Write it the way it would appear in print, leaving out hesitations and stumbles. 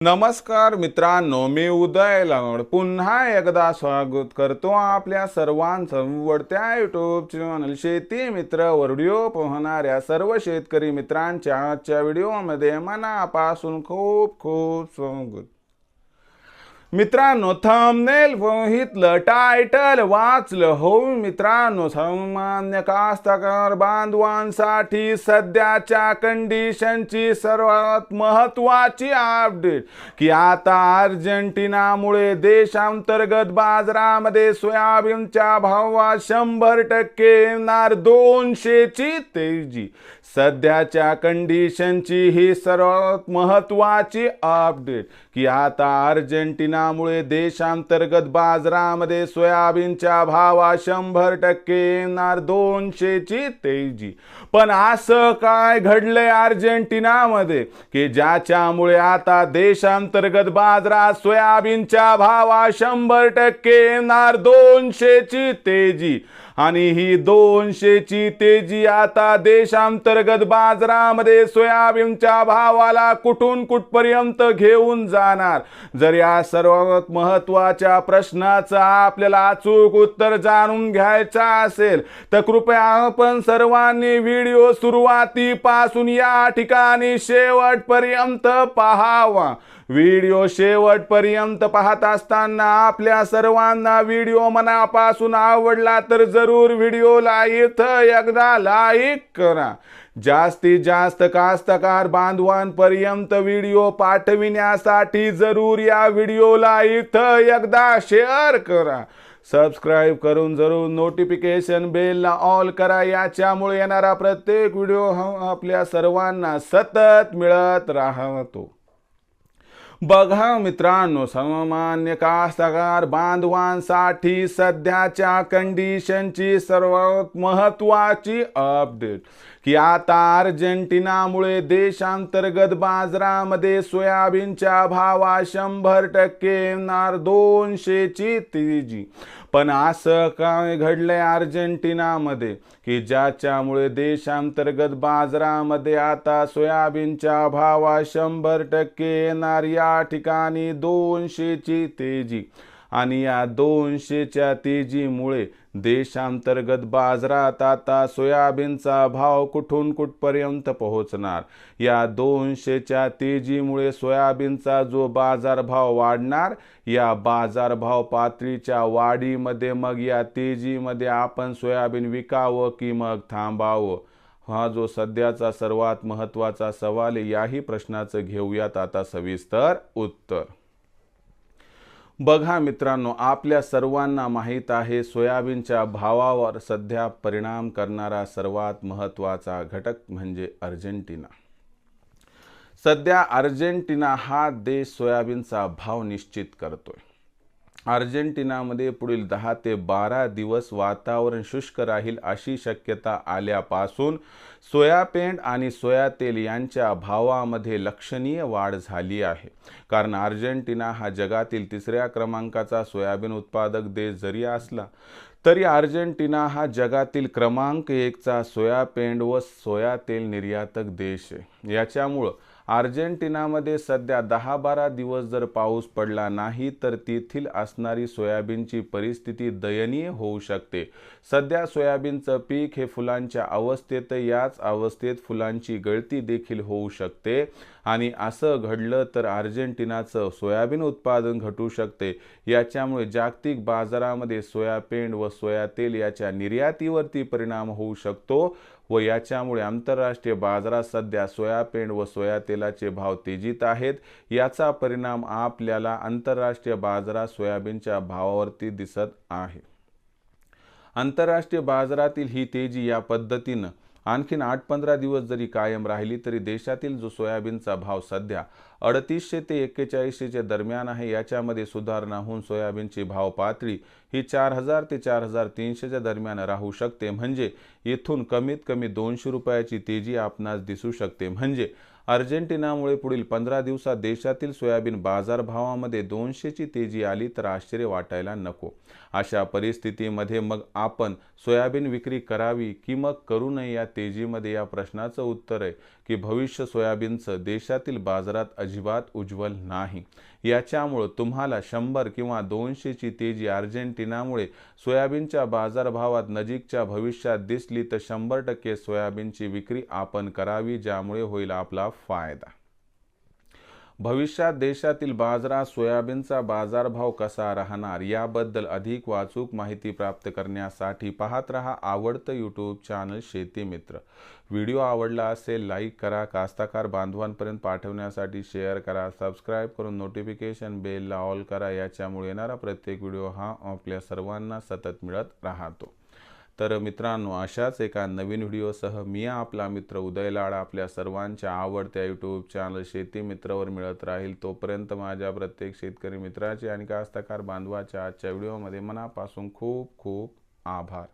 नमस्कार मित्रांनो, मी उदय लंगड पुन्हा एकदा स्वागत करतो आपल्या सर्वांचं आवडत्या यूट्यूब चॅनल शेती मित्र व्हिडिओ पाहणाऱ्या सर्व शेतकरी मित्रांच्या आजच्या व्हिडिओमध्ये मनापासून खूप खूप स्वागत। मित्रांनो, थंबनेल बघितलं, टायटल वाचलं हो मित्रांनो, सामान्य कास्तकार बांधवांसाठी सध्याच्या कंडिशनची सर्वात महत्त्वाची अपडेट की आता अर्जेंटिनामुळे देशांतर्गत बाजारामध्ये सोयाबीनच्या भावात 100% येणार 200ची तेजी। सध्याच्या कंडिशनची ही सर्वात महत्त्वाची अपडेट की आता अर्जेंटिनामुळे देशांतर्गत बाजारामध्ये सोयाबीनच्या भावात 100% येणार 200ची तेजी। पण असं काय घडलंय अर्जेंटिनामध्ये की ज्याच्यामुळे आता देशांतर्गत बाजारात सोयाबीनच्या भावात 100% येणार 200ची तेजी। आणि ही 200ची तेजी आता देशांतर्गत बाजारामध्ये सोयाबीनच्या भावाला कुठून कुठपर्यंत घेऊन जाणार। जर या सर्वात महत्त्वाच्या प्रश्नाचं आपल्याला अचूक उत्तर जाणून घ्यायचं असेल तर कृपया आपण सर्वांनी व्हिडिओ सुरुवातीपासून या ठिकाणी शेवटपर्यंत पाहावा। व्हिडिओ शेवटपर्यंत पाहत असताना आपल्या सर्वांना व्हिडिओ मनापासून आवडला तर जरूर व्हिडिओला इथं एकदा लाईक करा। जास्तीत जास्त कास्तकार बांधवांपर्यंत व्हिडिओ पाठविण्यासाठी जरूर या व्हिडिओला इथं एकदा शेअर करा। सबस्क्राइब करून जरूर नोटिफिकेशन बेलला ऑल करा, याच्यामुळे येणारा प्रत्येक व्हिडिओ आपल्या सर्वांना सतत मिळत राहतो। बघा मित्रांनो, सामान्य कास्तकार बांधवांसाठी सध्याच्या कंडिशनची सर्वात महत्त्वाची अपडेट की आता अर्जेंटिनामुळे देशांतर्गत बाजारामध्ये सोयाबीनच्या भावात 100% येणार 200ची तेजी। पण असं काय घडलंय अर्जेंटिनामध्ये की ज्याच्यामुळे देशांतर्गत बाजारामध्ये आता सोयाबीनच्या भावात 100% येणार या ठिकाणी 200ची तेजी। आणि या 200च्या तेजीमुळे देशांतर्गत बाजारात आता सोयाबीनचा भाव कुठून कुठपर्यंत पोहोचणार। या 200च्या तेजीमुळे सोयाबीनचा जो बाजारभाव वाढणार, या बाजारभाव पातळीच्या वाढीमध्ये मग या तेजीमध्ये आपण सोयाबीन विकावं की मग थांबावं, हा जो सध्याचा सर्वात महत्त्वाचा सवाल आहे। याही प्रश्नाचं घेऊयात आता सविस्तर उत्तर। बघा मित्रांनो, आपल्या सर्वांना माहीत आहे सोयाबीनच्या भावावर सध्या परिणाम करणारा सर्वात महत्त्वाचा घटक म्हणजे अर्जेंटिना। सध्या अर्जेंटिना हा देश सोयाबीनचा भाव निश्चित करतोय। अर्जेंटिनामध्ये पुढील 10 ते 12 दिवस वातावरण शुष्क राहील अशी शक्यता आल्यापासून सोयाबीन आणि सोया तेल यांच्या भावामध्ये लक्षणीय वाढ झाली आहे। कारण अर्जेंटिना हा जगातील 3ऱ्या क्रमांकाचा सोयाबीन उत्पादक देश जरी असला तरी अर्जेंटिना हा जगातील क्रमांक 1चा सोयाबीन व सोया तेल निर्यातक देश आहे। याच्यामुळे अर्जेंटिनामध्ये सध्या 10-12 दिवस जर पाऊस पडला नाही तर तेथील असणारी सोयाबीनची परिस्थिती दयनीय होऊ शकते। सध्या सोयाबीनचं पीक हे फुलांच्या अवस्थेत, याच अवस्थेत फुलांची गळती देखील होऊ शकते आणि असं घडलं तर अर्जेंटिनाचं सोयाबीन उत्पादन घटू शकते। याच्यामुळे जागतिक बाजारामध्ये सोयाबीन व सोया तेल याच्या निर्यातीवरती परिणाम होऊ शकतो व याच्यामुळे आंतरराष्ट्रीय बाजारात सध्या सोयाबीन व सोया तेलाचे भाव तेजीत आहेत। याचा परिणाम आपल्याला आंतरराष्ट्रीय बाजारात सोयाबीनच्या भावावरती दिसत आहे। आंतरराष्ट्रीय बाजारातील ही तेजी या पद्धतीनं आणखीन 8-15 दिवस जरी कायम राहिली तरी देशातील जो सोयाबीनचा भाव सध्या 3800 ते 4100 दरम्यान आहे, याच्यामध्ये सुधारणा होऊन सोयाबीनची भाव पातळी ही 4000 ते 4300 दरम्यान राहू शकते। म्हणजे इथून कमीत कमी 200 रुपयाची तेजी आपणास दिसू शकते। म्हणजे अर्जेंटिनामुळे पुढील 15 दिवसात देशातील सोयाबीन बाजारभावामध्ये 200ची तेजी आली तर आश्चर्य वाटायला नको। अशा परिस्थितीमध्ये मग आपण सोयाबीन विक्री करावी की मग करू नये या तेजीमध्ये या प्रश्नाचं उत्तर आहे की भविष्य सोयाबीनचं देशातील बाजारात अजिबात उज्ज्वल नाही। याच्यामुळं तुम्हाला 100 किंवा 200ची तेजी अर्जेंटिनामुळे सोयाबीनच्या बाजारभावात नजीकच्या भविष्यात दिसली तर 100% सोयाबीनची विक्री आपण करावी, ज्यामुळे होईल आपला फायदा। भविष्यात देशातील बाजारात सोयाबीनचा बाजारभाव कसा राहणार याबद्दल अधिक अचूक माहिती प्राप्त करण्यासाठी पाहत रहा आवडतं यूट्यूब चॅनल शेती मित्र। व्हिडिओ आवडला असेल लाईक करा, कास्तकार बांधवांपर्यंत पाठवण्यासाठी शेअर करा, सबस्क्राईब करून नोटिफिकेशन बेलला ऑल करा। याच्यामुळे येणारा प्रत्येक व्हिडिओ हा आपल्या सर्वांना सतत मिळत राहतो। तर मित्रांनो, अशाच एका नवीन व्हिडिओसह मी आपला मित्र उदय लाड आपल्या सर्वांच्या आवडत्या यूट्यूब चॅनल शेती मित्रवर मिळत राहील। तोपर्यंत माझ्या प्रत्येक शेतकरी मित्राचे आणि कास्तकार बांधवाच्या आजच्या व्हिडिओमध्ये मनापासून खूप खूप आभार।